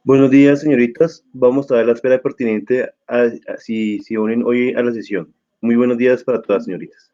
Buenos días, señoritas. Vamos a dar la espera pertinente si unen hoy a la sesión. Muy buenos días para todas, señoritas.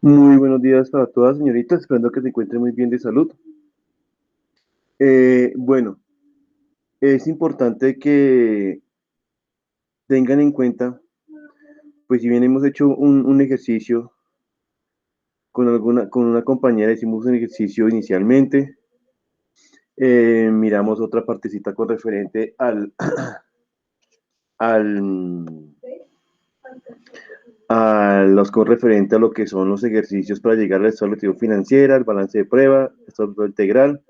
Muy buenos días para todas, señoritas. Esperando que se encuentren muy bien de salud. Bueno, es importante que tengan en cuenta, pues si bien hemos hecho un ejercicio con una compañera, hicimos un ejercicio inicialmente, miramos otra partecita con referente al, a los con referente a lo que son los ejercicios para llegar al estado objetivo financiera, el balance de prueba, el estado integral,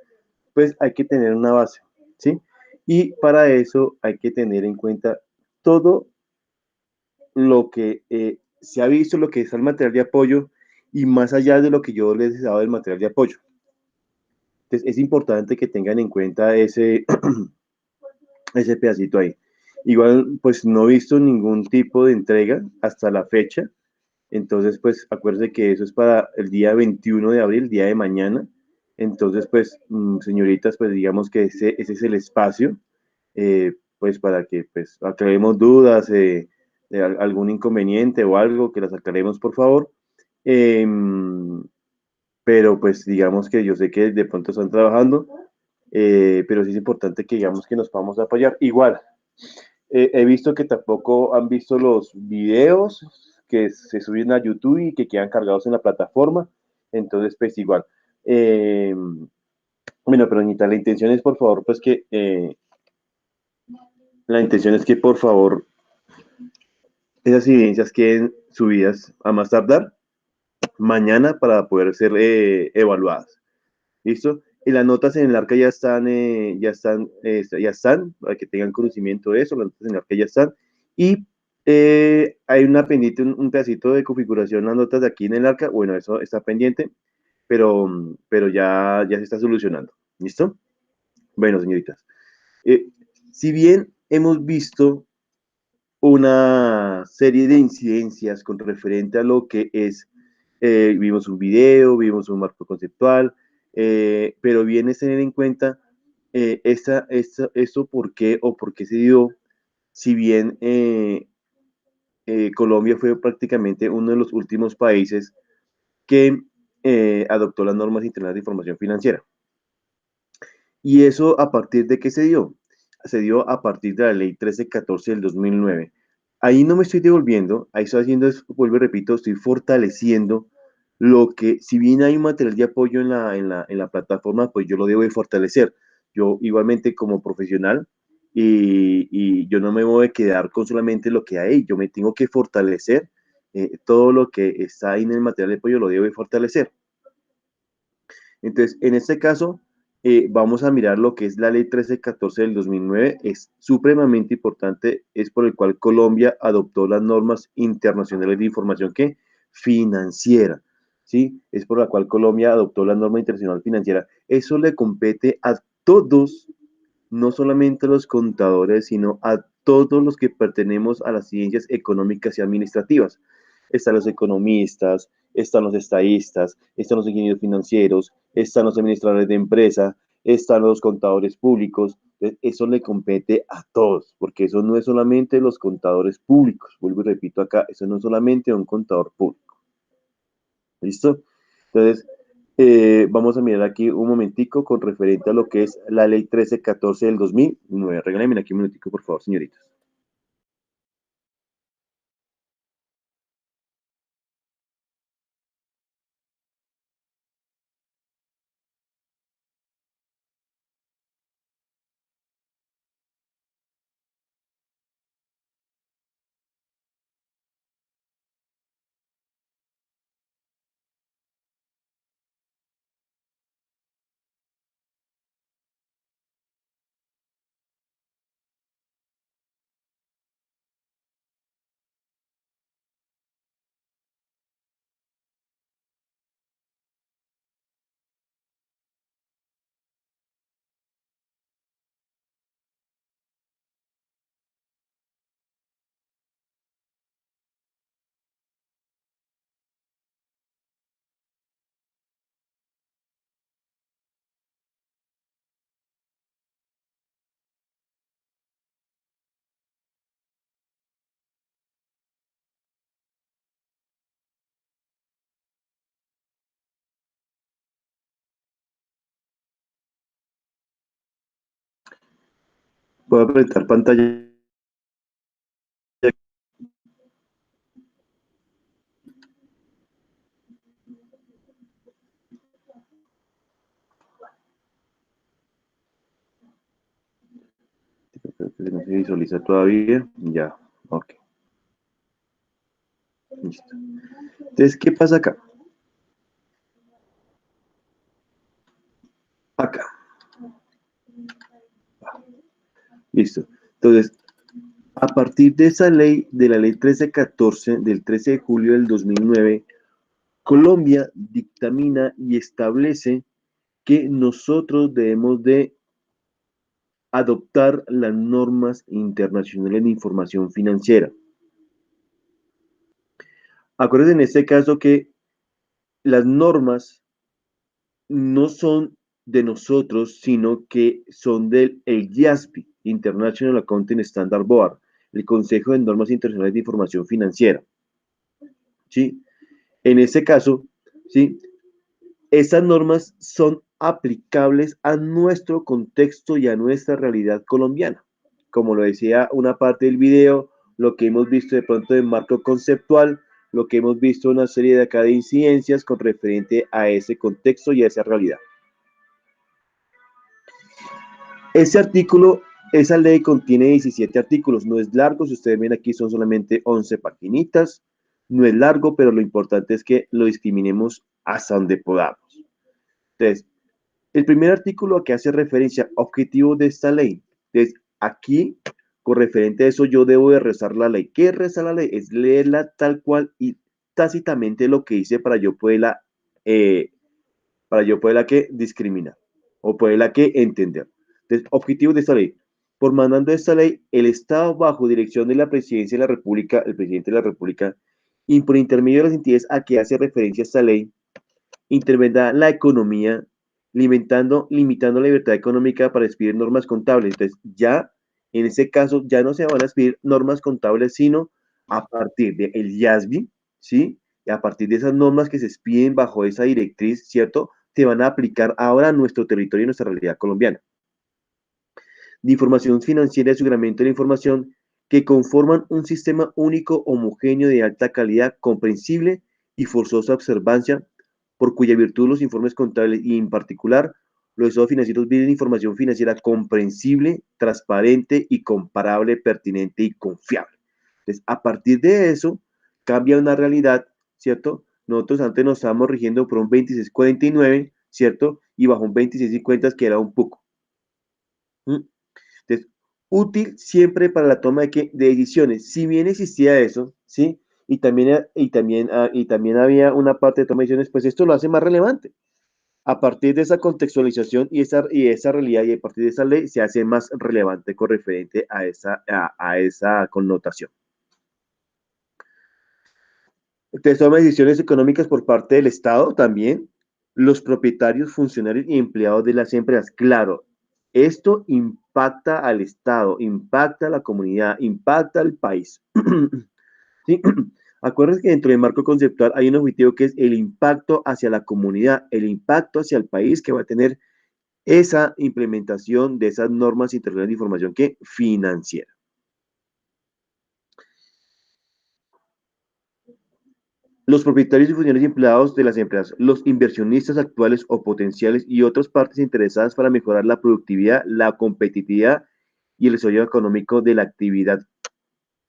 pues hay que tener una base, ¿sí? Y para eso hay que tener en cuenta todo lo que se ha visto, lo que es el material de apoyo y más allá de lo que yo les he dado del material de apoyo. Entonces es importante que tengan en cuenta ese pedacito ahí. Igual, pues no he visto ningún tipo de entrega hasta la fecha Entonces, pues acuérdense que eso es para el día 21 de abril, día de mañana. Entonces, pues, señoritas, pues digamos que ese es el espacio, pues para que pues aclaremos dudas, de algún inconveniente o algo, que las aclaremos, por favor. Em, pero pues digamos que yo sé que de pronto están trabajando, pero sí es importante que digamos que nos podamos apoyar. Igual, he visto que tampoco han visto los videos que se suben a YouTube y que quedan cargados en la plataforma. Entonces, pues igual. Eh, bueno, pero Anita, la intención es que por favor esas evidencias queden subidas a más tardar mañana para poder ser evaluadas. ¿Listo? Y las notas en el arca ya están, para que tengan conocimiento de eso, las notas en el arca ya están. Y hay una pendiente, un pedacito de configuración, las notas de aquí en el arca, bueno, eso está pendiente, pero ya se está solucionando. ¿Listo? Bueno, señoritas. Eh, si bien hemos visto una serie de incidencias con referente a lo que es, vimos un video, vimos un marco conceptual, pero bien es tener en cuenta esto por qué o por qué se dio, si bien Colombia fue prácticamente uno de los últimos países que adoptó las normas internacionales de información financiera. ¿Y eso a partir de qué se dio? Se dio a partir de la ley 1314 del 2009. Ahí no me estoy devolviendo, ahí estoy haciendo, vuelvo y repito, estoy fortaleciendo lo que, si bien hay un material de apoyo en la plataforma, pues yo lo debo de fortalecer. Yo igualmente como profesional, y yo no me voy a quedar con solamente lo que hay, yo me tengo que fortalecer, todo lo que está ahí en el material de apoyo lo debo de fortalecer. Entonces, en este caso, vamos a mirar lo que es la ley 1314 del 2009. Es supremamente importante, es por el cual Colombia adoptó las normas internacionales de información que financiera, ¿sí? Es por la cual Colombia adoptó la norma internacional financiera. Eso le compete a todos, no solamente a los contadores, sino a todos los que pertenecemos a las ciencias económicas y administrativas. Están los economistas, están los estadistas, están los ingenieros financieros, están los administradores de empresa, están los contadores públicos. Eso le compete a todos, porque eso no es solamente los contadores públicos. Vuelvo y repito acá, eso no es solamente un contador público. ¿Listo? Entonces, vamos a mirar aquí un momentico con referente a lo que es la ley 1314 del 2009. Regálenme aquí un momentico, por favor, señoritas. Voy a apretar pantalla. Creo que no se visualiza todavía. Ya, ok, listo. Entonces, ¿qué pasa acá? Acá, listo. Entonces, a partir de esa ley, de la ley 1314 del 13 de julio del 2009, Colombia dictamina y establece que nosotros debemos de adoptar las normas internacionales de información financiera. Acuérdense en este caso que las normas no son de nosotros, sino que son del el IASB, International Accounting Standard Board, el Consejo de Normas Internacionales de Información Financiera. ¿Sí? En este caso, ¿sí? Estas normas son aplicables a nuestro contexto y a nuestra realidad colombiana. Como lo decía una parte del video, lo que hemos visto de pronto en marco conceptual, lo que hemos visto una serie de acá de incidencias con referente a ese contexto y a esa realidad. Ese artículo, esa ley contiene 17 artículos, no es largo, si ustedes ven aquí son solamente 11 paginitas, no es largo, pero lo importante es que lo discriminemos hasta donde podamos. Entonces, el primer artículo que hace referencia a objetivos de esta ley. Entonces, aquí, con referente a eso, yo debo de rezar la ley. ¿Qué es rezar la ley? Es leerla tal cual y tácitamente lo que dice para yo poderla que discriminar o poderla que entender. Entonces, objetivos de esta ley. Por mandando esta ley, el Estado, bajo dirección de la Presidencia de la República, el presidente de la República, y por intermedio de las entidades a que hace referencia esta ley, intervendrá la economía, limitando la libertad económica para expedir normas contables. Entonces, ya en ese caso, ya no se van a expedir normas contables, sino a partir del IASB, ¿sí? Y a partir de esas normas que se expiden bajo esa directriz, ¿cierto? Se van a aplicar ahora a nuestro territorio y nuestra realidad colombiana. De información financiera y aseguramiento de la información que conforman un sistema único, homogéneo, de alta calidad, comprensible y forzosa observancia, por cuya virtud los informes contables y en particular los estados financieros brindan información financiera comprensible, transparente y comparable, pertinente y confiable. Entonces, a partir de eso, cambia una realidad, ¿cierto? Nosotros antes nos estábamos rigiendo por un 2649, ¿cierto? Y bajo un 2650 que era un poco. ¿Mm? Entonces, útil siempre para la toma de decisiones. Si bien existía eso, ¿sí? Y también había una parte de toma de decisiones, pues esto lo hace más relevante. A partir de esa contextualización y esa realidad y a partir de esa ley se hace más relevante con referente a esa connotación. Entonces, toma decisiones económicas por parte del Estado también, los propietarios, funcionarios y empleados de las empresas. Claro, esto impacta al Estado, impacta a la comunidad, impacta al país. ¿Sí? Acuérdense que dentro del marco conceptual hay un objetivo que es el impacto hacia la comunidad, el impacto hacia el país que va a tener esa implementación de esas normas internacionales de información que financiera. Los propietarios y funcionarios y empleados de las empresas, los inversionistas actuales o potenciales y otras partes interesadas para mejorar la productividad, la competitividad y el desarrollo económico de la actividad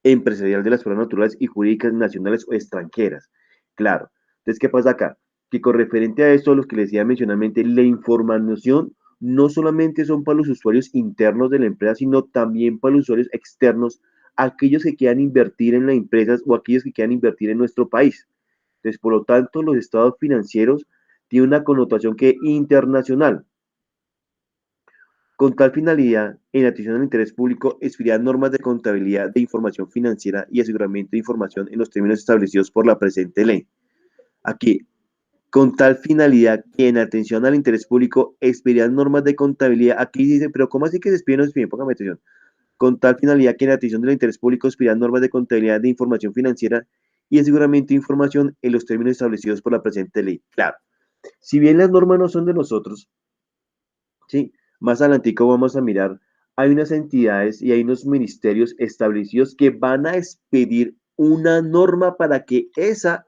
empresarial de las personas naturales y jurídicas nacionales o extranjeras. Claro. Entonces, ¿qué pasa acá? Que con referente a esto, los que les decía mencionalmente, la información no solamente son para los usuarios internos de la empresa, sino también para los usuarios externos, aquellos que quieran invertir en las empresas o aquellos que quieran invertir en nuestro país. Entonces, por lo tanto, los estados financieros tienen una connotación que internacional. Con tal finalidad, en atención al interés público, expidirán normas de contabilidad de información financiera y aseguramiento de información en los términos establecidos por la presente ley. Aquí, con tal finalidad que en atención al interés público expidirán normas de contabilidad. Aquí dice, pero ¿cómo así que se expiden o se expiden? Póngame atención. Con tal finalidad que en atención del interés público expidirán normas de contabilidad de información financiera y aseguramiento de información en los términos establecidos por la presente ley. Claro, si bien las normas no son de nosotros, ¿sí? Más adelantico vamos a mirar, hay unas entidades y hay unos ministerios establecidos que van a expedir una norma para que esa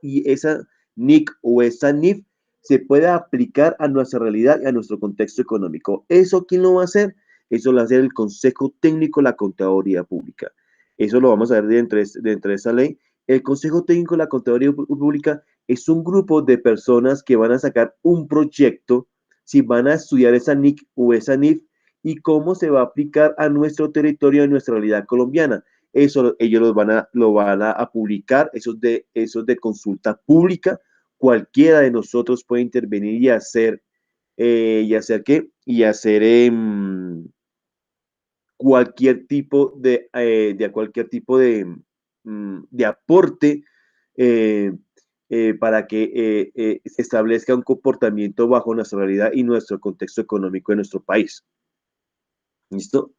NIC o esa NIF se pueda aplicar a nuestra realidad y a nuestro contexto económico. ¿Eso quién lo va a hacer? Eso lo va a hacer el Consejo Técnico de la Contaduría Pública. Eso lo vamos a ver dentro de esa ley. El Consejo Técnico de la Contaduría Pública es un grupo de personas que van a sacar un proyecto, si van a estudiar esa NIC o esa NIF y cómo se va a aplicar a nuestro territorio, a nuestra realidad colombiana. Eso ellos lo van a publicar, eso es de consulta pública. Cualquiera de nosotros puede intervenir y hacer cualquier tipo de aporte, para que se establezca un comportamiento bajo nuestra realidad y nuestro contexto económico de nuestro país. ¿Listo?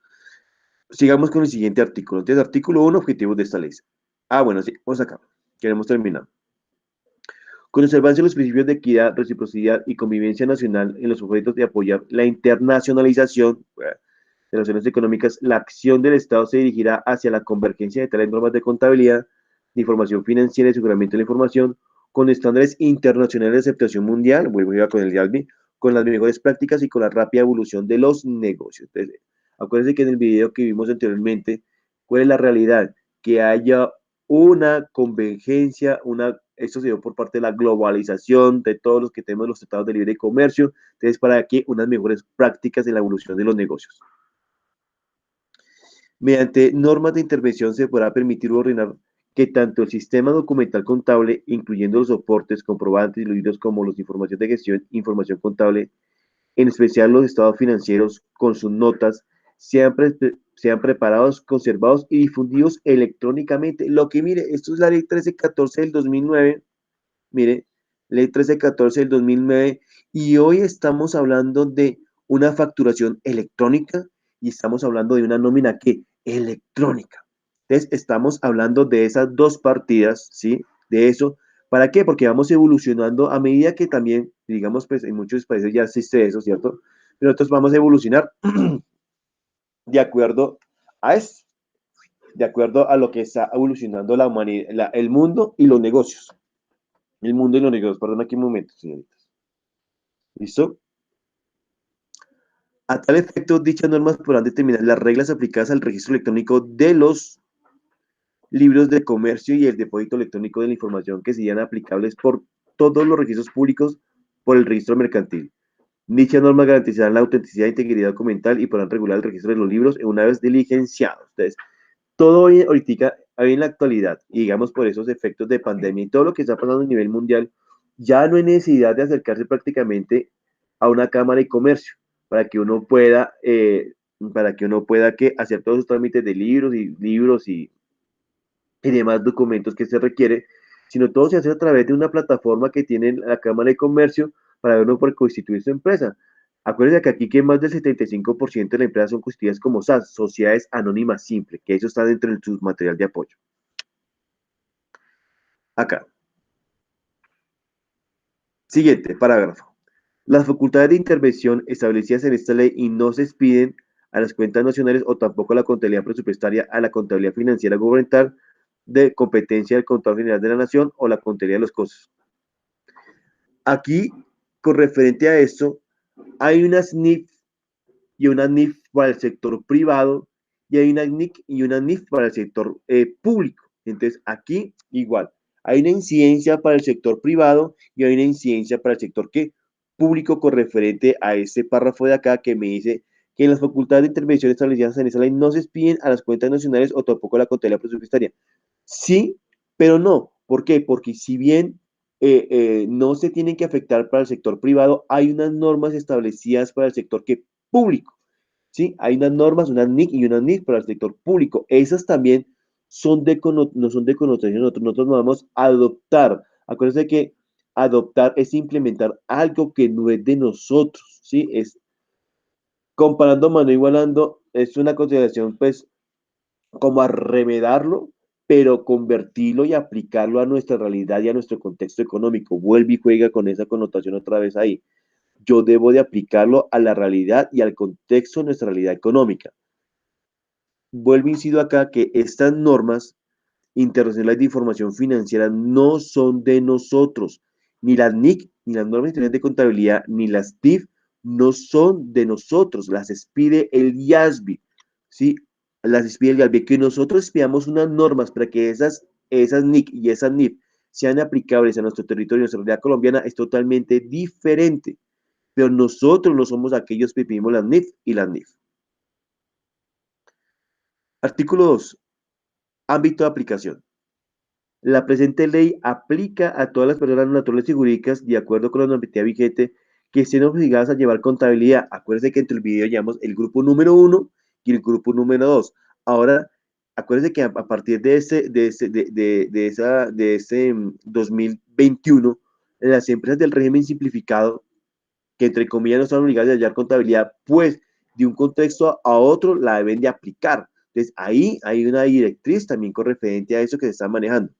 Sigamos con el siguiente artículo. Entonces, artículo 1, objetivos de esta ley. Bueno, sí, vamos acá. Queremos terminar. Con observancia de los principios de equidad, reciprocidad y convivencia nacional en los objetos de apoyar la internacionalización de las relaciones económicas, la acción del Estado se dirigirá hacia la convergencia de tales normas de contabilidad, de información financiera y aseguramiento de la información, con estándares internacionales de aceptación mundial, vuelvo a con el IASB, con las mejores prácticas y con la rápida evolución de los negocios. Entonces, acuérdense que en el video que vimos anteriormente, ¿cuál es la realidad? Que haya una convergencia, esto se dio por parte de la globalización de todos los que tenemos los tratados de libre comercio, entonces para que unas mejores prácticas en la evolución de los negocios. Mediante normas de intervención se podrá permitir o ordenar que tanto el sistema documental contable, incluyendo los soportes, comprobantes y libros como los información de gestión, información contable, en especial los estados financieros con sus notas, sean preparados, conservados y difundidos electrónicamente. Lo que mire, esto es la ley 1314 del 2009, mire, ley 1314 del 2009, y hoy estamos hablando de una facturación electrónica y estamos hablando de una nómina que electrónica. Entonces, estamos hablando de esas dos partidas, ¿sí? De eso. ¿Para qué? Porque vamos evolucionando a medida que también, digamos, pues en muchos países ya existe eso, ¿cierto? Pero nosotros vamos a evolucionar de acuerdo a eso, de acuerdo a lo que está evolucionando la humanidad, el mundo y los negocios. El mundo y los negocios. Perdón aquí un momento, señoritas. ¿Listo? A tal efecto, dichas normas podrán determinar las reglas aplicadas al registro electrónico de los libros de comercio y el depósito electrónico de la información que serían aplicables por todos los registros públicos por el registro mercantil. Dichas normas garantizarán la autenticidad e integridad documental y podrán regular el registro de los libros una vez diligenciados. Entonces, todo hoy, ahorita, hoy en la actualidad, y digamos por esos efectos de pandemia y todo lo que está pasando a nivel mundial, ya no hay necesidad de acercarse prácticamente a una cámara de comercio para que uno pueda, hacer todos los trámites de libros y demás documentos que se requiere, sino todo se hace a través de una plataforma que tiene la Cámara de Comercio para uno por constituir su empresa. Acuérdense que aquí que más del 75% de la empresa son constituidas como SAS, Sociedades Anónimas Simples, que eso está dentro de su material de apoyo. Acá. Siguiente, parágrafo. Las facultades de intervención establecidas en esta ley y no se expiden a las cuentas nacionales o tampoco a la contabilidad presupuestaria, a la contabilidad financiera gubernamental de competencia del Contador General de la Nación o la contabilidad de los costos. Aquí, con referente a esto, hay una SNIF y una NIF para el sector privado y hay una NIC y una NIF para el sector público. Entonces, aquí igual, hay una incidencia para el sector privado y hay una incidencia para el sector público con referente a este párrafo de acá que me dice que las facultades de intervención establecidas en esa ley no se expiden a las cuentas nacionales o tampoco a la contabilidad presupuestaria. Sí, pero no. ¿Por qué? Porque si bien no se tienen que afectar para el sector privado, hay unas normas establecidas para el sector público. ¿Sí? Hay unas normas, una NIC y una NIF para el sector público. Esas también no son de connotación. Nosotros no vamos a adoptar. Acuérdense que adoptar es implementar algo que no es de nosotros. ¿Sí? Es comparando, mano, igualando. Es una consideración, pues, como a remedarlo, pero convertirlo y aplicarlo a nuestra realidad y a nuestro contexto económico. Vuelve y juega con esa connotación otra vez ahí. Yo debo de aplicarlo a la realidad y al contexto de nuestra realidad económica. Vuelvo, incido acá que estas normas internacionales de información financiera no son de nosotros. Ni las NIC, ni las normas internacionales de contabilidad, ni las TIF no son de nosotros. Las expide el IASB, ¿sí? Las expide el IASB. Que nosotros expidamos unas normas para que esas NIC y esas NIF sean aplicables a nuestro territorio, a nuestra realidad colombiana, es totalmente diferente. Pero nosotros no somos aquellos que pedimos las NIF y las NIF. Artículo 2. Ámbito de aplicación. La presente ley aplica a todas las personas naturales y jurídicas de acuerdo con la normatividad vigente que estén obligadas a llevar contabilidad. Acuérdense que entre el video llamamos el grupo número 1 y el grupo número 2. Ahora, acuérdense que a partir de ese 2021, las empresas del régimen simplificado, que entre comillas no están obligadas a hallar contabilidad, pues de un contexto a otro la deben de aplicar. Entonces ahí hay una directriz también con referente a eso que se está manejando.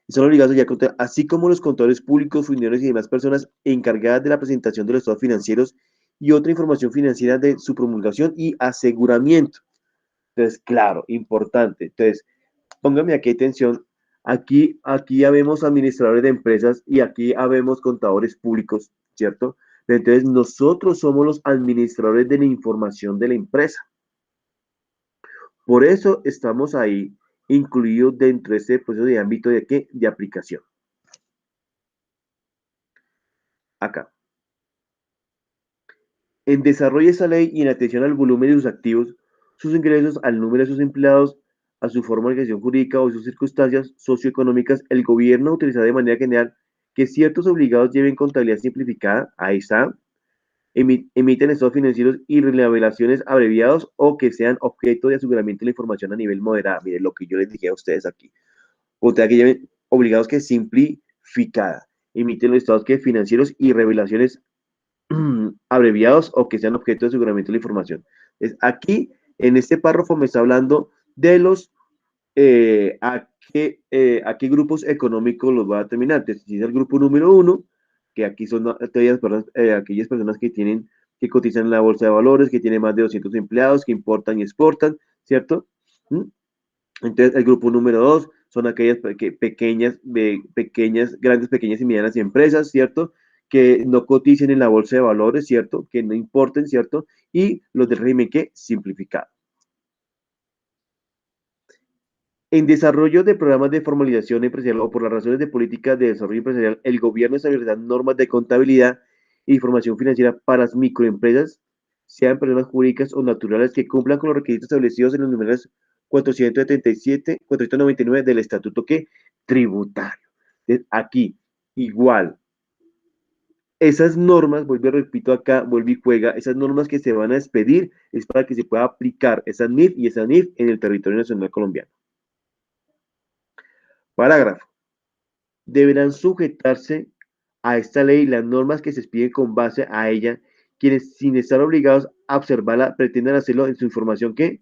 Son obligados a hallar contabilidad, así como los contadores públicos, funcionarios y demás personas encargadas de la presentación de los estados financieros y otra información financiera de su promulgación y aseguramiento. Entonces, claro, importante. Entonces, póngame aquí atención. Aquí ya vemos administradores de empresas y aquí ya vemos contadores públicos, ¿cierto? Entonces, nosotros somos los administradores de la información de la empresa. Por eso estamos ahí incluidos dentro de este proceso de ámbito de qué? De aplicación. Acá. En desarrollo de esta ley y en atención al volumen de sus activos, sus ingresos, al número de sus empleados, a su forma de organización jurídica o sus circunstancias socioeconómicas, el gobierno utilizará de manera general que ciertos obligados lleven contabilidad simplificada, ahí está, emiten estados financieros y revelaciones abreviados o que sean objeto de aseguramiento de la información a nivel moderado. Miren lo que yo les dije a ustedes aquí. Contabilidad que lleven obligados que simplificada, emiten los estados que financieros y revelaciones abreviados o que sean objeto de aseguramiento de la información. Es aquí, en este párrafo, me está hablando de los a qué grupos económicos los va a determinar. Entonces, si es el grupo número 1, que aquí son aquellas personas que tienen, que cotizan en la bolsa de valores, que tienen más de 200 empleados, que importan y exportan, ¿cierto? ¿Mm? Entonces, el grupo número 2 son aquellas grandes, pequeñas y medianas empresas, ¿cierto? Que no coticen en la bolsa de valores, ¿cierto? Que no importen, ¿cierto? Y los del régimen que simplificado. En desarrollo de programas de formalización empresarial o por las razones de política de desarrollo empresarial, el gobierno establecerá normas de contabilidad e información financiera para las microempresas, sean personas jurídicas o naturales, que cumplan con los requisitos establecidos en los números 477, 499 del Estatuto que tributario. Aquí, igual, esas normas, vuelvo y repito acá, vuelvo y juega, esas normas que se van a expedir es para que se pueda aplicar esa NIF y esa NIF en el territorio nacional colombiano. Parágrafo. Deberán sujetarse a esta ley las normas que se expiden con base a ella, quienes sin estar obligados a observarla pretendan hacerlo en su información que,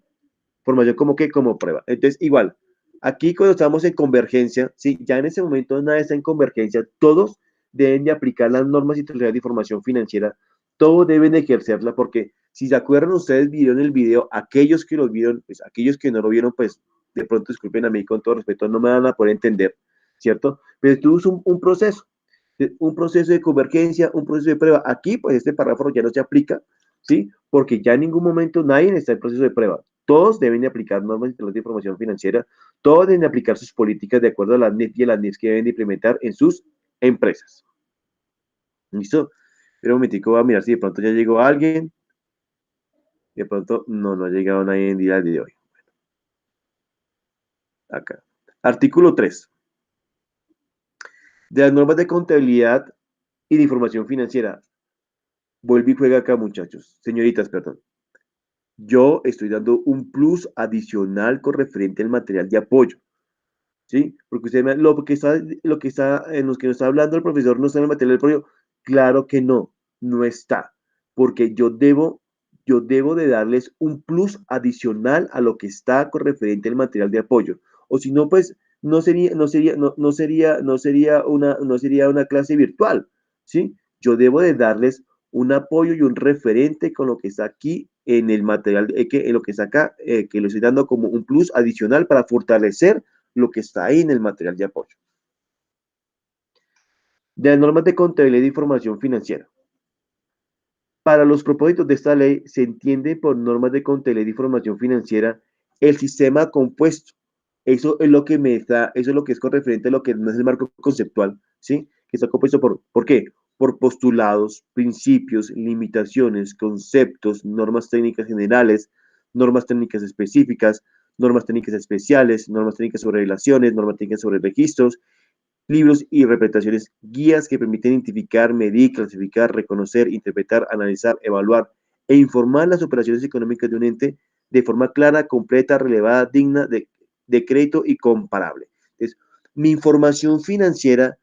formación como que, como prueba. Entonces, igual, aquí cuando estamos en convergencia, ¿sí? Ya en ese momento nada está en convergencia, todos deben de aplicar las normas y de información financiera, todos deben de ejercerla, porque si se acuerdan ustedes, vieron el video, aquellos que lo vieron, pues aquellos que no lo vieron, pues de pronto disculpen a mí con todo respeto, no me van a poder entender, ¿cierto? Pero tú es un proceso de convergencia, un proceso de prueba. Aquí, pues este párrafo ya no se aplica, ¿sí? Porque ya en ningún momento nadie está en proceso de prueba. Todos deben de aplicar normas de información financiera, todos deben de aplicar sus políticas de acuerdo a las NIF y a las NIFs que deben de implementar en sus empresas. ¿Listo? Pero un momentico, voy a mirar si de pronto ya llegó alguien. De pronto no ha llegado nadie en el día de hoy. Acá. Artículo 3. De las normas de contabilidad y de información financiera. Vuelve y juega acá, muchachos. Señoritas, perdón. Yo estoy dando un plus adicional con referente al material de apoyo. ¿Sí? Porque usted en los que nos está hablando el profesor no está en el material de apoyo. Claro que no está. Porque yo debo de darles un plus adicional a lo que está con referente al material de apoyo. O si no, pues no sería una clase virtual, ¿sí? Yo debo de darles un apoyo y un referente con lo que está aquí en el material, en lo que está acá, que lo estoy dando como un plus adicional para fortalecer lo que está ahí en el material de apoyo. De las normas de contabilidad de información financiera. Para los propósitos de esta ley, se entiende por normas de contabilidad de información financiera el sistema compuesto. Eso es lo que es con referente a lo que no es el marco conceptual, ¿sí? Que está compuesto ¿por qué? Por postulados, principios, limitaciones, conceptos, normas técnicas generales, normas técnicas específicas, normas técnicas especiales, normas técnicas sobre relaciones, normas técnicas sobre registros, libros y representaciones, guías que permiten identificar, medir, clasificar, reconocer, interpretar, analizar, evaluar e informar las operaciones económicas de un ente de forma clara, completa, relevada, digna de crédito y comparable. Entonces, mi información financiera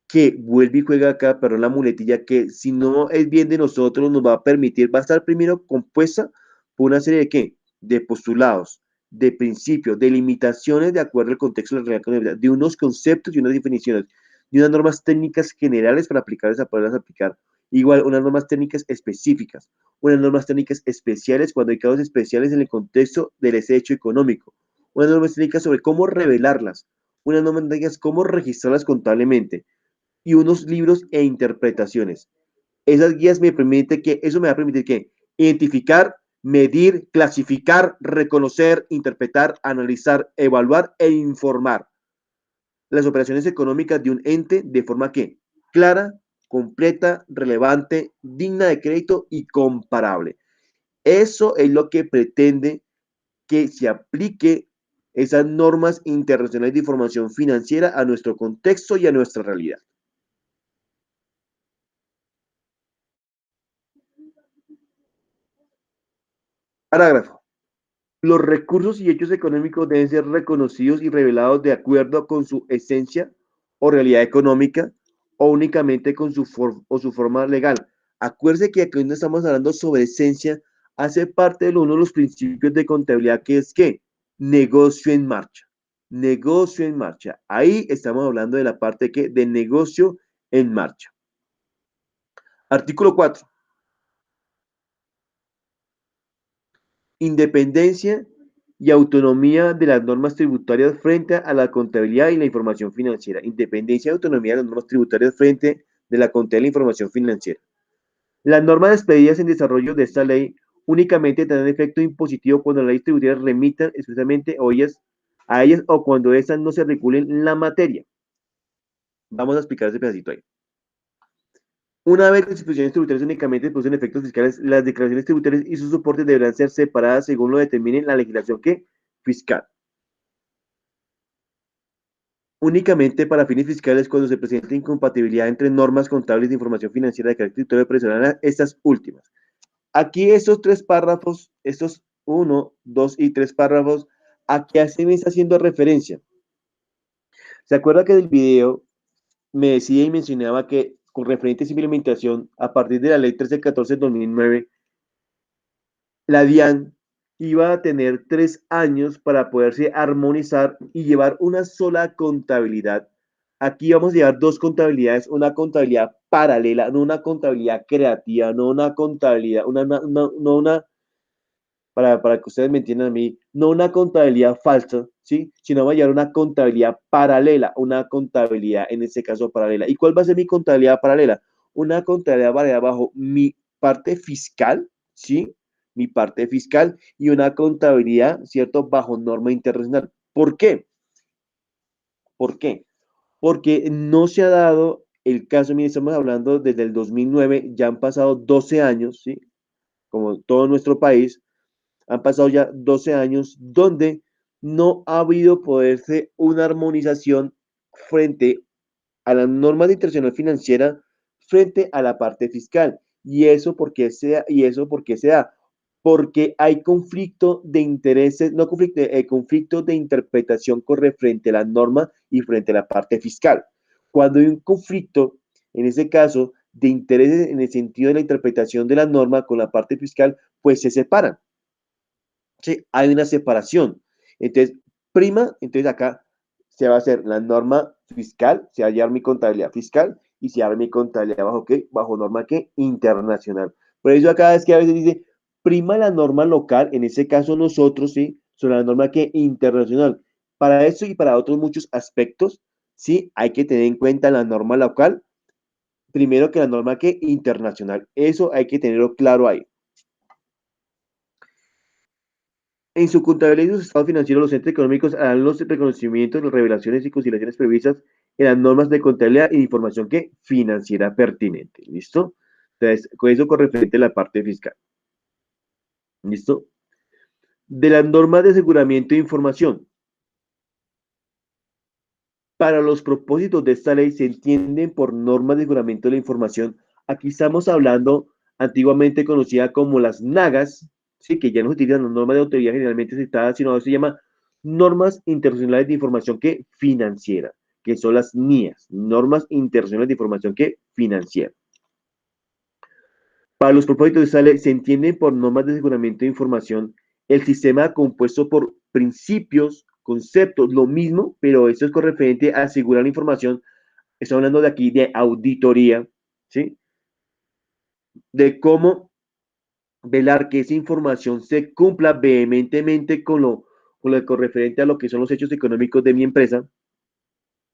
que vuelve y juega acá, pero la muletilla que si no es bien de nosotros, nos va a permitir, va a estar primero compuesta por una serie de qué, de postulados, de principios, de limitaciones de acuerdo al contexto de la realidad, de unos conceptos y unas definiciones, de unas normas técnicas generales para aplicarlas, a poderlas aplicar. Igual, unas normas técnicas específicas, unas normas técnicas especiales cuando hay casos especiales en el contexto del ese hecho económico, unas normas técnicas sobre cómo revelarlas, unas normas técnicas cómo registrarlas contablemente, y unos libros e interpretaciones. Esas guías me permiten que, eso me va a permitir que identificar, medir, clasificar, reconocer, interpretar, analizar, evaluar e informar las operaciones económicas de un ente de forma que clara, completa, relevante, digna de crédito y comparable. Eso es lo que pretende que se aplique esas normas internacionales de información financiera a nuestro contexto y a nuestra realidad. Parágrafo. Los recursos y hechos económicos deben ser reconocidos y revelados de acuerdo con su esencia o realidad económica o únicamente con su forma legal. Acuérdese que aquí no estamos hablando sobre esencia, hace parte de uno de los principios de contabilidad que es que negocio en marcha. Negocio en marcha. Ahí estamos hablando de la parte que de negocio en marcha. Artículo 4. Independencia y autonomía de las normas tributarias frente a la contabilidad y la información financiera. Independencia y autonomía de las normas tributarias frente de la contabilidad y la información financiera. Las normas expedidas en desarrollo de esta ley únicamente tendrán efecto impositivo cuando las leyes tributarias remitan expresamente a ellas o cuando estas no se regulen la materia. Vamos a explicar ese pedacito ahí. Una vez las disposiciones tributarias únicamente producen efectos fiscales, las declaraciones tributarias y sus soportes deberán ser separadas según lo determine la legislación fiscal. Únicamente para fines fiscales cuando se presente incompatibilidad entre normas contables de información financiera de carácter tributario presionan estas últimas. Aquí estos tres párrafos, estos 1, 2 y 3 párrafos, ¿a qué se me está haciendo referencia? ¿Se acuerda que del video me decía y mencionaba que con referente a esa implementación, a partir de la ley 1314 de 2009, la DIAN iba a tener 3 años para poderse armonizar y llevar una sola contabilidad? Aquí vamos a llevar dos contabilidades, una contabilidad paralela, no una contabilidad creativa, no una contabilidad, no una, para que ustedes me entiendan a mí, no una contabilidad falsa, ¿sí? Sino vamos a llevar una contabilidad paralela, una contabilidad en este caso paralela. ¿Y cuál va a ser mi contabilidad paralela? Una contabilidad paralela bajo mi parte fiscal, ¿sí? Mi parte fiscal y una contabilidad, ¿cierto? Bajo norma internacional. ¿Por qué? ¿Por qué? Porque no se ha dado el caso, mire, estamos hablando desde el 2009, ya han pasado 12 años, ¿sí? Como todo nuestro país, han pasado ya 12 años donde no ha habido poderse una armonización frente a las normas de internacional financiera frente a la parte fiscal. ¿Y eso por qué se da? Porque hay conflicto de intereses, no conflicto, conflicto de interpretación con frente a la norma y frente a la parte fiscal. Cuando hay un conflicto, en ese caso, de intereses en el sentido de la interpretación de la norma con la parte fiscal, pues se separan. ¿Sí? Hay una separación. Entonces, entonces acá se va a hacer la norma fiscal, se va a llevar mi contabilidad fiscal y se va a llevar mi contabilidad bajo qué, bajo norma qué, internacional. Por eso acá es que a veces dice, prima la norma local, en ese caso nosotros, ¿sí? Sobre la norma que internacional. Para eso y para otros muchos aspectos, sí, hay que tener en cuenta la norma local, primero que la norma que internacional. Eso hay que tenerlo claro ahí. En su contabilidad y sus estados financieros, los entes económicos harán los reconocimientos, las revelaciones y conciliaciones previstas en las normas de contabilidad y de información que financiera pertinente. ¿Listo? Entonces, con eso con referente a la parte fiscal. ¿Listo? De las normas de aseguramiento de información. Para los propósitos de esta ley se entienden por normas de aseguramiento de la información. Aquí estamos hablando antiguamente conocida como las NAGAS, ¿sí? Que ya no se utilizan las normas de autoridad generalmente aceptadas, sino ahora se llama normas internacionales de información que financiera, que son las NIAs, normas internacionales de información que financiera. Para los propósitos de esta ley, se entiende por normas de aseguramiento de información el sistema compuesto por principios, conceptos, lo mismo, pero esto es con referente a asegurar la información. Estoy hablando de aquí de auditoría, ¿sí? De cómo velar que esa información se cumpla vehementemente con lo referente a lo que son los hechos económicos de mi empresa,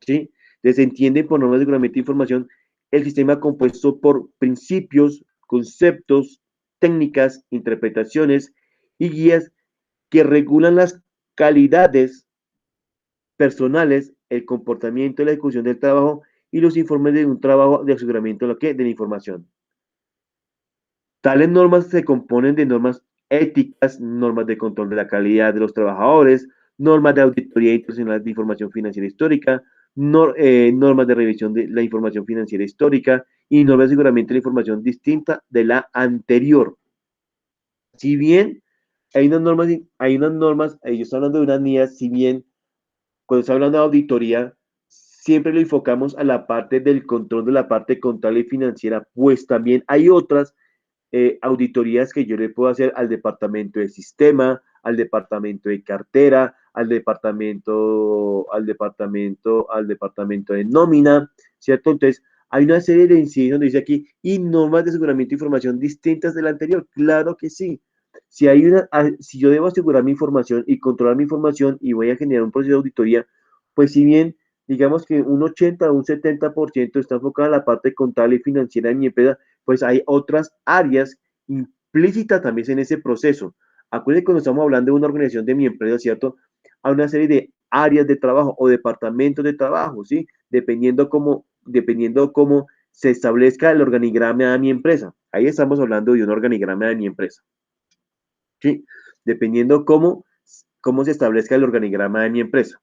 ¿sí? Entonces, se entiende por normas de aseguramiento de información el sistema compuesto por principios, conceptos, técnicas, interpretaciones y guías que regulan las calidades personales, el comportamiento y la ejecución del trabajo y los informes de un trabajo de aseguramiento de, lo que, de la información. Tales normas se componen de normas éticas, normas de control de la calidad de los trabajadores, normas de auditoría internacional de información financiera histórica, normas de revisión de la información financiera histórica y normas de aseguramiento de la información distinta de la anterior. Si bien hay unas normas, yo estoy hablando de unas NIAs, si bien cuando está hablando de auditoría, siempre lo enfocamos a la parte del control de la parte contable y financiera, pues también hay otras auditorías que yo le puedo hacer al departamento de sistema, al departamento de cartera, al departamento de nómina, ¿cierto? Entonces, hay una serie de incidencias donde dice aquí, y normas de aseguramiento de información distintas de la anterior. Claro que sí. Si yo debo asegurar mi información y controlar mi información y voy a generar un proceso de auditoría, pues si bien digamos que un 80 o un 70% está enfocado en la parte contable y financiera de mi empresa, pues hay otras áreas implícitas también en ese proceso. Acuérdense cuando estamos hablando de una organización de mi empresa, ¿cierto? Hay una serie de áreas de trabajo o departamentos de trabajo, ¿sí? Dependiendo cómo se establezca el organigrama de mi empresa. Ahí estamos hablando de un organigrama de mi empresa, ¿sí? Dependiendo cómo se establezca el organigrama de mi empresa.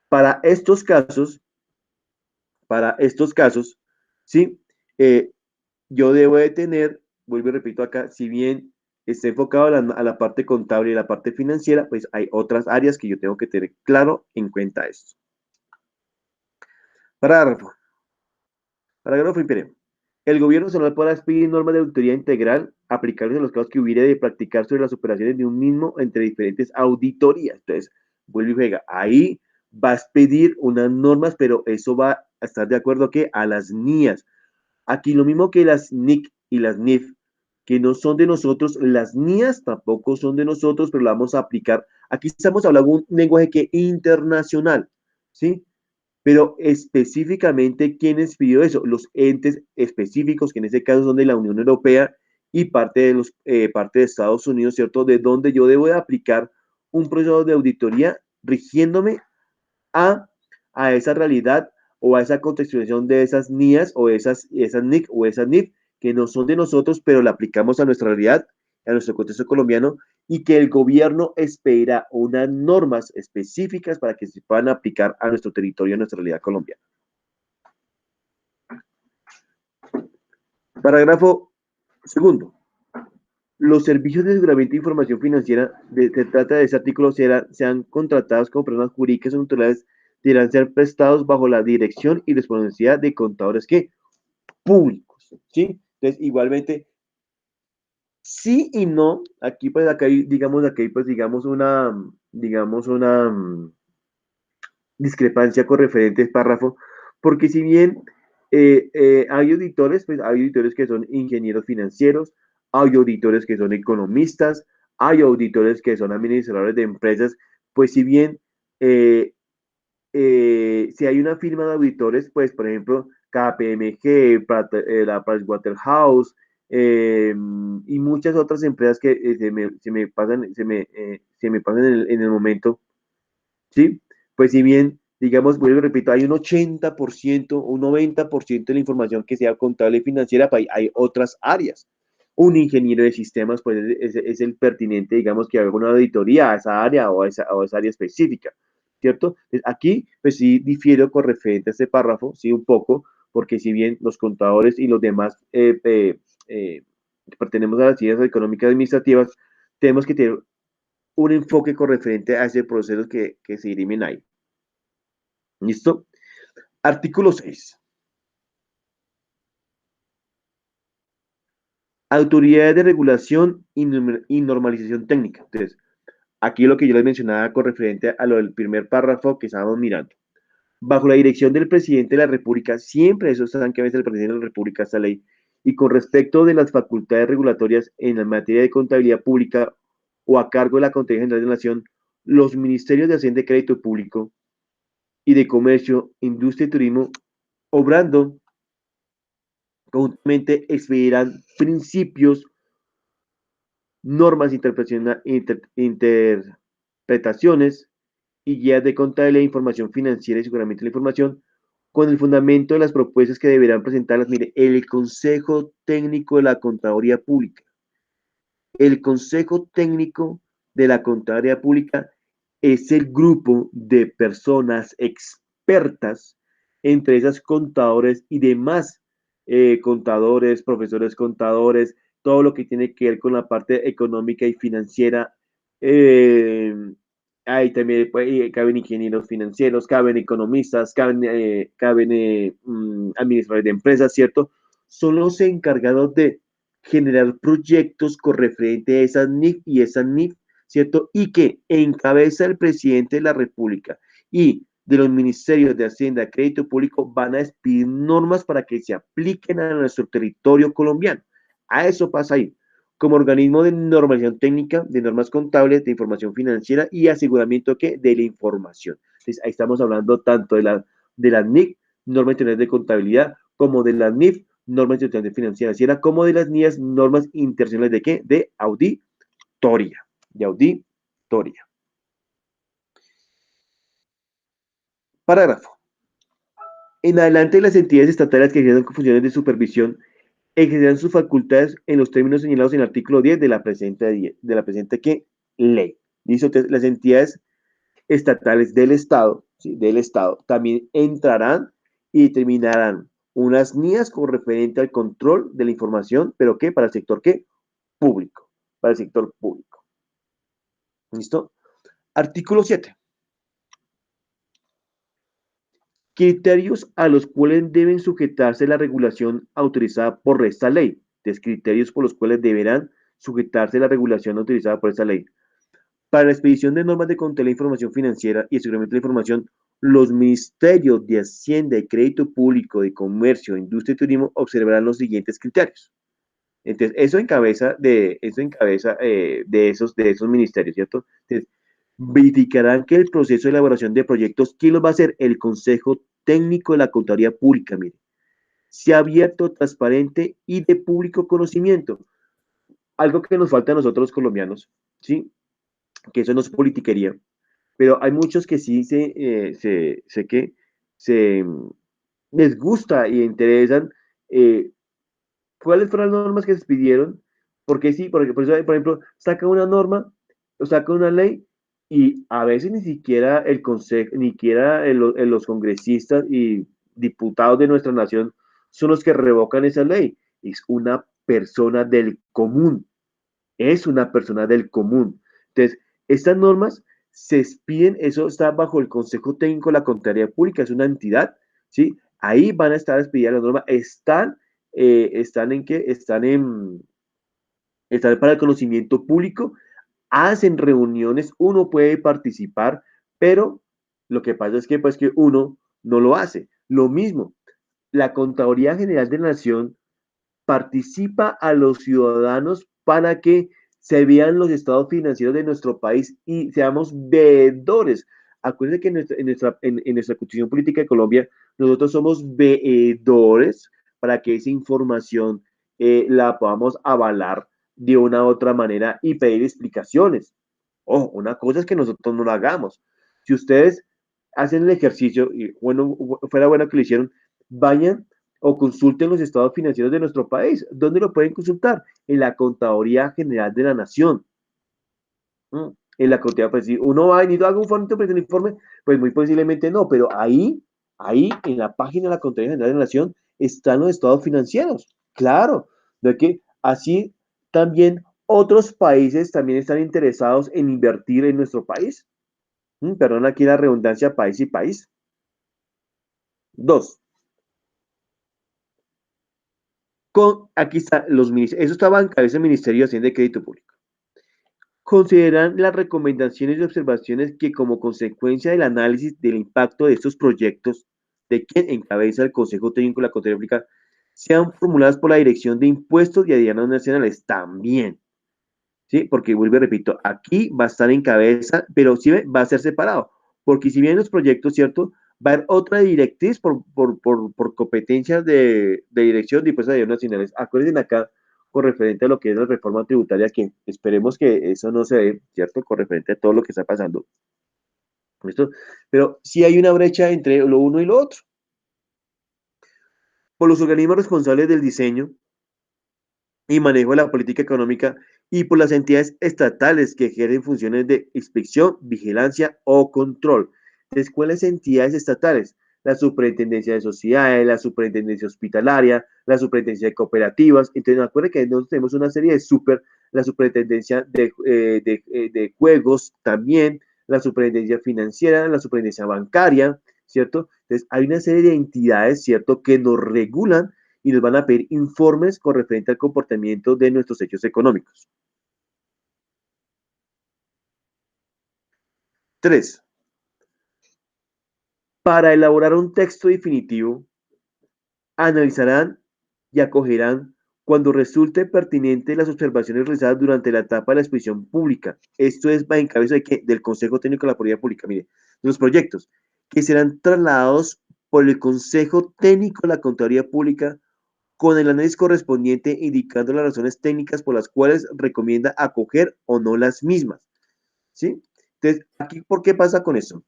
Para estos casos, para estos casos, ¿sí? Yo debo de tener, vuelvo y repito acá, si bien está enfocado a la parte contable y a la parte financiera, pues hay otras áreas que yo tengo que tener claro en cuenta esto. Parágrafo. Parágrafo primero. El gobierno nacional podrá expedir normas de auditoría integral aplicables en los casos que hubiere de practicar sobre las operaciones de un mismo entre diferentes auditorías. Entonces, vuelve y juega. Ahí va a expedir unas normas, pero eso va a estar de acuerdo a las NIAs. Aquí lo mismo que las NIC y las NIF, que no son de nosotros, las NIAs tampoco son de nosotros, pero la vamos a aplicar. Aquí estamos hablando de un lenguaje que internacional, ¿sí? Pero específicamente, ¿quiénes pidió eso? Los entes específicos, que en este caso son de la Unión Europea y parte de Estados Unidos, ¿cierto? De donde yo debo de aplicar un proceso de auditoría rigiéndome a, a esa realidad o a esa contextualización de esas NIAs o esas NIC o esas NIF que no son de nosotros, pero la aplicamos a nuestra realidad, a nuestro contexto colombiano, y que el gobierno espera unas normas específicas para que se puedan aplicar a nuestro territorio, a nuestra realidad colombiana. Parágrafo segundo. Los servicios de aseguramiento de información financiera, se trata de ese artículo, sean contratados como personas jurídicas o naturales, deberán ser prestados bajo la dirección y responsabilidad de contadores que públicos, ¿sí? Entonces, igualmente, sí y no, aquí pues digamos una discrepancia con referentes párrafo, porque si bien hay auditores, pues hay auditores que son ingenieros financieros, hay auditores que son economistas, hay auditores que son administradores de empresas, pues si bien eh, si hay una firma de auditores, pues por ejemplo, KPMG, la Pricewaterhouse y muchas otras empresas que se me pasan en el momento, ¿sí? Pues si bien, digamos, vuelvo y repito, hay un 80%, un 90% de la información que sea contable y financiera, pues hay otras áreas. Un ingeniero de sistemas, pues es el pertinente, digamos, que haga una auditoría a esa área o a esa área específica, ¿cierto? Entonces, aquí, pues sí, difiero con referente a este párrafo, sí, un poco, porque si bien los contadores y los demás que pertenecemos a las ciencias económicas administrativas, tenemos que tener un enfoque con referente a ese proceso que se dirimen ahí. ¿Listo? Artículo 6. Autoridades de regulación y normalización técnica. Entonces, aquí lo que yo les mencionaba con referente a lo del primer párrafo que estábamos mirando. Bajo la dirección del presidente de la República, siempre eso está en cabeza del presidente de la República, esta ley, y con respecto de las facultades regulatorias en la materia de contabilidad pública o a cargo de la Contraloría General de la Nación, los ministerios de Hacienda y Crédito Público y de Comercio, Industria y Turismo, obrando conjuntamente, expedirán principios, normas, interpretaciones y guías de contabilidad, información financiera y seguramente la información con el fundamento de las propuestas que deberán presentarlas. Mire, el Consejo Técnico de la Contaduría Pública. El Consejo Técnico de la Contaduría Pública es el grupo de personas expertas, entre esas contadores y demás contadores, profesores contadores, todo lo que tiene que ver con la parte económica y financiera. Eh, Ahí también caben ingenieros financieros, caben economistas, caben administradores de empresas, ¿cierto? Son los encargados de generar proyectos con referente a esas NIF y esas NIF, ¿cierto? Y que encabeza el presidente de la República y de los ministerios de Hacienda, Crédito Público, van a expedir normas para que se apliquen a nuestro territorio colombiano. A eso pasa ahí. Como organismo de normalización técnica, de normas contables, de información financiera y aseguramiento ¿qué? De la información. Entonces, ahí estamos hablando tanto de la NIC, norma internacional de contabilidad, como de la NIF, normas internacionales financieras, como de las NIAS, normas internacionales de qué? De auditoría. De auditoría. Parágrafo. En adelante, las entidades estatales que ejercen funciones de supervisión ejercerán sus facultades en los términos señalados en el artículo 10 de la presente ¿qué? Ley. ¿Listo? Entonces, las entidades estatales del Estado, ¿sí? Del Estado, también entrarán y determinarán unas NIAs con referente al control de la información, pero ¿qué? Para el sector ¿qué? Público. Para el sector público. ¿Listo? Artículo 7. Criterios a los cuales deben sujetarse la regulación autorizada por esta ley. Entonces, criterios por los cuales deberán sujetarse la regulación autorizada por esta ley. Para la expedición de normas de control de información financiera y aseguramiento de la información, los ministerios de Hacienda y Crédito Público, de Comercio, Industria y Turismo observarán los siguientes criterios. Entonces, de esos ministerios, ¿cierto? Entonces, verificarán que el proceso de elaboración de proyectos, ¿quién lo va a hacer? El Consejo Técnico de la Contaduría Pública, mire. Sea abierto, transparente y de público conocimiento. Algo que nos falta a nosotros los colombianos, ¿sí? Que eso no es politiquería, pero hay muchos que sí sé que se les gusta y interesan cuáles fueron las normas que se pidieron, porque sí, porque por ejemplo, saca una norma o saca una ley y a veces ni siquiera el consejo, ni siquiera los congresistas y diputados de nuestra nación son los que revocan esa ley. Es una persona del común, es una persona del común. Entonces, estas normas se expiden, eso está bajo el Consejo Técnico de la Contraloría Pública, es una entidad, ¿sí? Ahí van a estar expedidas las normas, están en qué, están para el conocimiento público, hacen reuniones, uno puede participar, pero lo que pasa es que, pues, que uno no lo hace. Lo mismo, la Contraloría General de la Nación participa a los ciudadanos para que se vean los estados financieros de nuestro país y seamos veedores. Acuérdense que en nuestra Constitución Política de Colombia, nosotros somos veedores para que esa información la podamos avalar de una u otra manera y pedir explicaciones. Ojo, una cosa es que nosotros no lo hagamos. Si ustedes hacen el ejercicio, y bueno, fuera bueno que lo hicieron, vayan o consulten los estados financieros de nuestro país. ¿Dónde lo pueden consultar? En la Contaduría General de la Nación. En la Contaduría, pues si uno va y haga un informe, pues muy posiblemente no, pero ahí, en la página de la Contaduría General de la Nación, están los estados financieros. Claro, de que así también otros países también están interesados en invertir en nuestro país. Perdón, aquí la redundancia país y país. Dos, aquí está los ministerios, eso estaba en cabeza del Ministerio de Hacienda y Crédito Público. Consideran las recomendaciones y observaciones que como consecuencia del análisis del impacto de estos proyectos de quien encabeza el Consejo Técnico de la Contraloría Pública sean formuladas por la Dirección de Impuestos y Aduanas Nacionales también. ¿Sí? Porque vuelvo y repito, aquí va a estar en cabeza, pero sí va a ser separado, porque si bien los proyectos, ¿cierto? Va a haber otra directriz por competencias de dirección de impuestos de nacionales. Acuérdense acá con referente a lo que es la reforma tributaria, que esperemos que eso no se dé, ¿cierto? Con referente a todo lo que está pasando. ¿Listo? Pero sí hay una brecha entre lo uno y lo otro. Por los organismos responsables del diseño, y manejo de la política económica y por las entidades estatales que ejercen funciones de inspección, vigilancia o control. Entonces, ¿cuáles entidades estatales? La Superintendencia de Sociedades, la Superintendencia Hospitalaria, la Superintendencia de Cooperativas. Entonces, acuérdense que nosotros tenemos una serie de la Superintendencia de Juegos también, la Superintendencia Financiera, la Superintendencia Bancaria, ¿cierto? Entonces, hay una serie de entidades, ¿cierto?, que nos regulan y nos van a pedir informes con referente al comportamiento de nuestros hechos económicos. 3. Para elaborar un texto definitivo, analizarán y acogerán cuando resulte pertinente las observaciones realizadas durante la etapa de la exposición pública. Esto es en cabeza del Consejo Técnico de la Política Pública. Mire, los proyectos que serán trasladados por el Consejo Técnico de la Contraloría Pública con el análisis correspondiente indicando las razones técnicas por las cuales recomienda acoger o no las mismas. ¿Sí? Entonces, aquí, ¿por qué pasa con eso?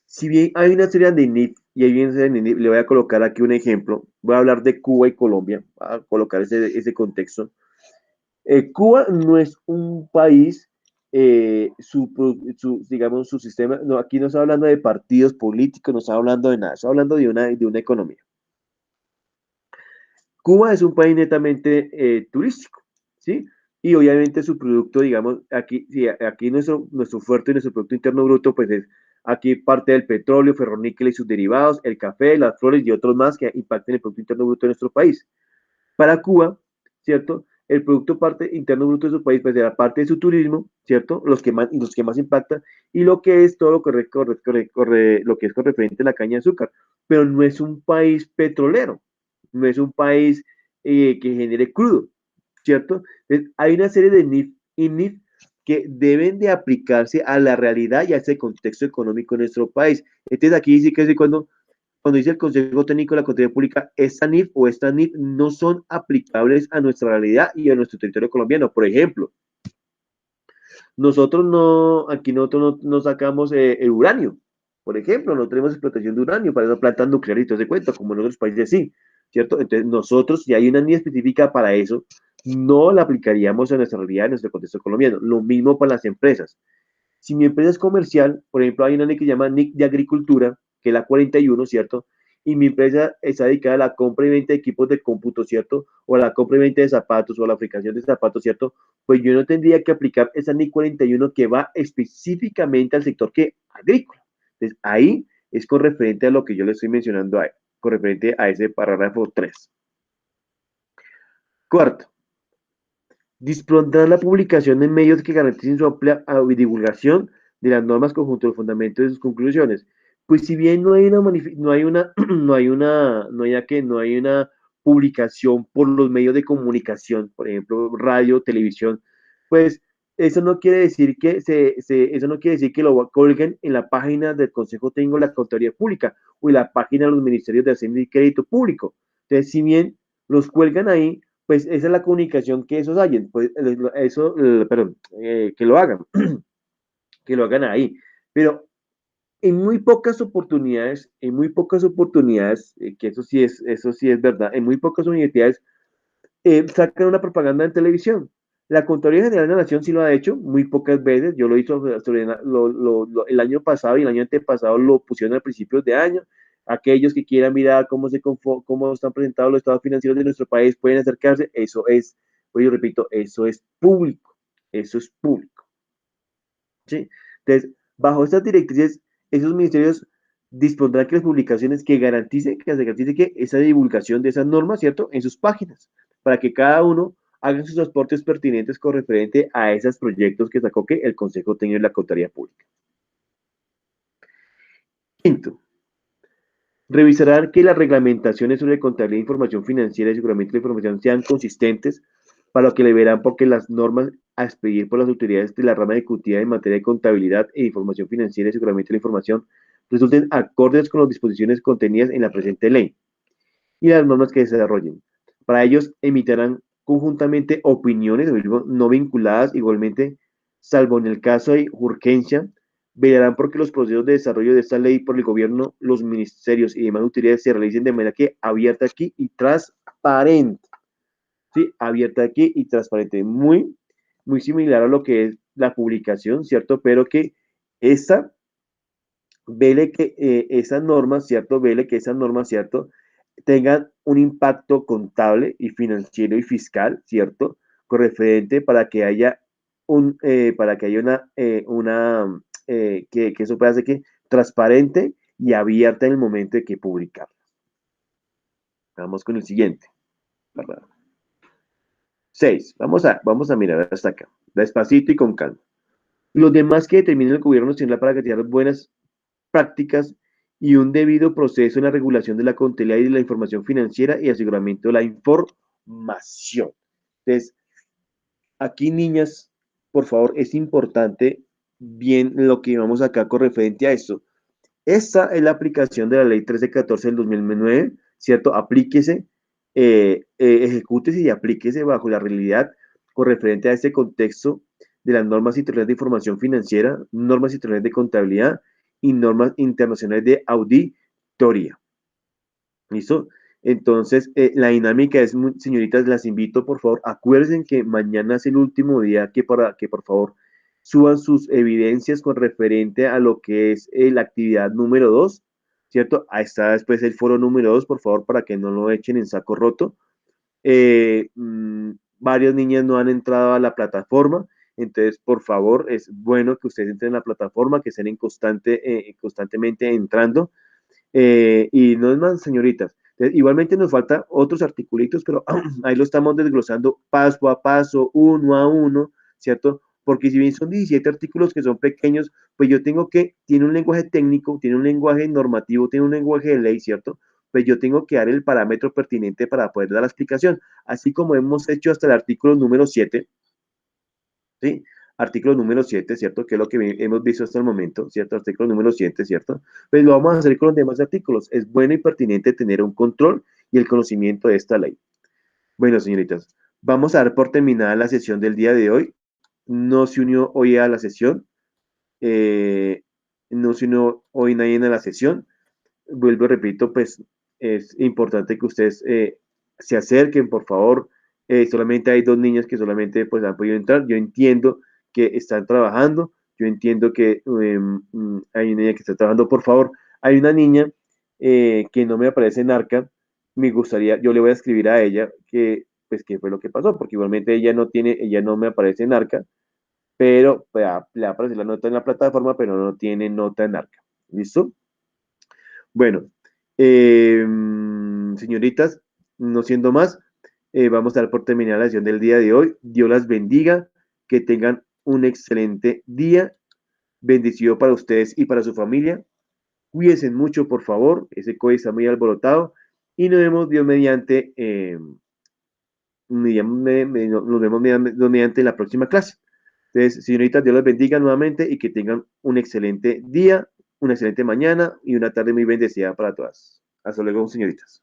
Si bien hay una serie de NIF, y hay una serie de NIF, le voy a colocar aquí un ejemplo, voy a hablar de Cuba y Colombia, voy a colocar ese contexto. Cuba no es un país, digamos, su sistema, no, aquí no está hablando de partidos políticos, no está hablando de nada, está hablando de una economía. Cuba es un país netamente turístico, ¿sí? Y obviamente su producto, digamos, aquí, sí, aquí nuestro fuerte, nuestro Producto Interno Bruto, pues es aquí parte del petróleo, ferroníquel y sus derivados, el café, las flores y otros más que impactan el Producto Interno Bruto de nuestro país. Para Cuba, ¿cierto? El Producto Interno Bruto de su país, pues será parte de su turismo, ¿cierto? Los que más impactan, y lo que es todo lo que, lo que es con referente a la caña de azúcar. Pero no es un país petrolero, no es un país que genere crudo, ¿cierto? Entonces, hay una serie de NIF y NIF que deben de aplicarse a la realidad y a ese contexto económico en nuestro país. Entonces, aquí sí que es cuando dice el Consejo Técnico de la Contraloría Pública, esta NIF o esta NIF no son aplicables a nuestra realidad y a nuestro territorio colombiano. Por ejemplo, aquí nosotros no sacamos el uranio. Por ejemplo, no tenemos explotación de uranio para esas plantas nucleares y todo ese cuento, como en otros países sí, ¿cierto? Entonces, nosotros, si hay una NIF específica para eso, no la aplicaríamos a nuestra realidad, en nuestro contexto colombiano. Lo mismo para las empresas. Si mi empresa es comercial, por ejemplo, hay una NIC que se llama NIC de Agricultura, que es la 41, ¿cierto? Y mi empresa está dedicada a la compra y venta de equipos de cómputo, ¿cierto? O a la compra y venta de zapatos o a la fabricación de zapatos, ¿cierto? Pues yo no tendría que aplicar esa NIC 41 que va específicamente al sector que agrícola. Entonces, ahí es con referente a lo que yo le estoy mencionando ahí, con referente a ese parágrafo 3. Cuarto, dispondrá la publicación en medios que garanticen su amplia divulgación de las normas conjunto de los fundamentos de sus conclusiones. Pues si bien no hay no hay una publicación por los medios de comunicación, por ejemplo, radio, televisión, pues eso no quiere decir eso no quiere decir que lo colguen en la página del Consejo Técnico de la Contraloría Pública o en la página de los Ministerios de Hacienda y Crédito Público. Entonces, si bien los cuelgan ahí, pues esa es la comunicación que esos hayan, pues perdón, que lo hagan, que lo hagan ahí. Pero en muy pocas oportunidades, que eso sí es verdad, en muy pocas oportunidades sacan una propaganda en televisión. La Contraloría General de la Nación sí lo ha hecho muy pocas veces. Yo lo hizo el año pasado y el año antepasado lo pusieron a principios de año. Aquellos que quieran mirar cómo están presentados los estados financieros de nuestro país pueden acercarse. Eso es Pues yo repito, eso es público, eso es público. ¿Sí? Entonces, bajo estas directrices, esos ministerios dispondrán que las publicaciones que se garantice que esa divulgación de esas normas, ¿cierto? En sus páginas, para que cada uno haga sus aportes pertinentes con referente a esos proyectos que sacó que el Consejo Técnico de la Contraloría Pública. Quinto, revisarán que las reglamentaciones sobre contabilidad de información financiera y aseguramiento de información sean consistentes, para lo que le verán porque las normas a expedir por las autoridades de la rama ejecutiva en materia de contabilidad e información financiera y aseguramiento de la información resulten acordes con las disposiciones contenidas en la presente ley y las normas que se desarrollen. Para ellos emitirán conjuntamente opiniones no vinculadas igualmente, salvo en el caso de urgencia, velarán porque los procesos de desarrollo de esta ley por el gobierno, los ministerios y demás autoridades se realicen de manera que abierta aquí y transparente. ¿Sí? Abierta aquí y transparente. Muy similar a lo que es la publicación, ¿cierto? Pero que esta, vele que esas normas, ¿cierto? Vele que esas normas, ¿cierto? Tengan un impacto contable y financiero y fiscal, ¿cierto? Con referente para que haya para que haya que eso pueda ser que transparente y abierta en el momento de que publicar. Vamos con el siguiente. ¿Verdad? 6. Vamos a mirar hasta acá. Despacito y con calma. Los demás que determine el gobierno nacional para garantizar buenas prácticas y un debido proceso en la regulación de la contabilidad y de la información financiera y aseguramiento de la información. Entonces, aquí, niñas, por favor, es importante bien lo que vamos acá con referente a esto. Esta es la aplicación de la ley 1314 del 2009, ¿cierto? Aplíquese, ejecútese y aplíquese bajo la realidad con referente a este contexto de las normas internacionales de información financiera, normas internacionales de contabilidad y normas internacionales de auditoría. ¿Listo? Entonces, la dinámica es, señoritas, las invito, por favor, acuérdense que mañana es el último día para que, por favor, suban sus evidencias con referente a lo que es la actividad número 2, ¿cierto? Ahí está después el foro número 2, por favor, para que no lo echen en saco roto. Varias niñas no han entrado a la plataforma, entonces, por favor, es bueno que ustedes entren a la plataforma, que estén constantemente entrando. Y no es más, señoritas. Igualmente nos faltan otros articulitos, pero ahí lo estamos desglosando paso a paso, uno a uno, ¿cierto? Porque si bien son 17 artículos que son pequeños, pues yo tengo tiene un lenguaje técnico, tiene un lenguaje normativo, tiene un lenguaje de ley, ¿cierto? Pues yo tengo que dar el parámetro pertinente para poder dar la explicación, así como hemos hecho hasta el artículo número 7, ¿sí? Artículo número 7, ¿cierto? Que es lo que hemos visto hasta el momento, ¿cierto? Artículo número 7, ¿cierto? Pues lo vamos a hacer con los demás artículos. Es bueno y pertinente tener un control y el conocimiento de esta ley. Bueno, señoritas, vamos a dar por terminada la sesión del día de hoy. No se unió hoy a la sesión. eh, no se unió hoy nadie a la sesión. Vuelvo, repito, pues es importante que ustedes se acerquen, por favor. Solamente hay dos niñas que solamente pues han podido entrar. Yo entiendo que están trabajando. Yo entiendo que hay una niña que está trabajando. Por favor, hay una niña que no me aparece en Arca. Me gustaría, yo le voy a escribir a ella que, pues, qué fue lo que pasó, porque igualmente ella no me aparece en Arca, pero pues, le aparece la nota en la plataforma, pero no tiene nota en Arca. ¿Listo? Bueno, señoritas, no siendo más, vamos a dar por terminada la sesión del día de hoy. Dios las bendiga, que tengan un excelente día, bendecido para ustedes y para su familia. Cuídense mucho, por favor, ese COVID está muy alborotado y nos vemos Dios mediante, nos vemos mediante la próxima clase. Entonces, señoritas, Dios las bendiga nuevamente y que tengan un excelente día, una excelente mañana y una tarde muy bendecida para todas. Hasta luego, señoritas.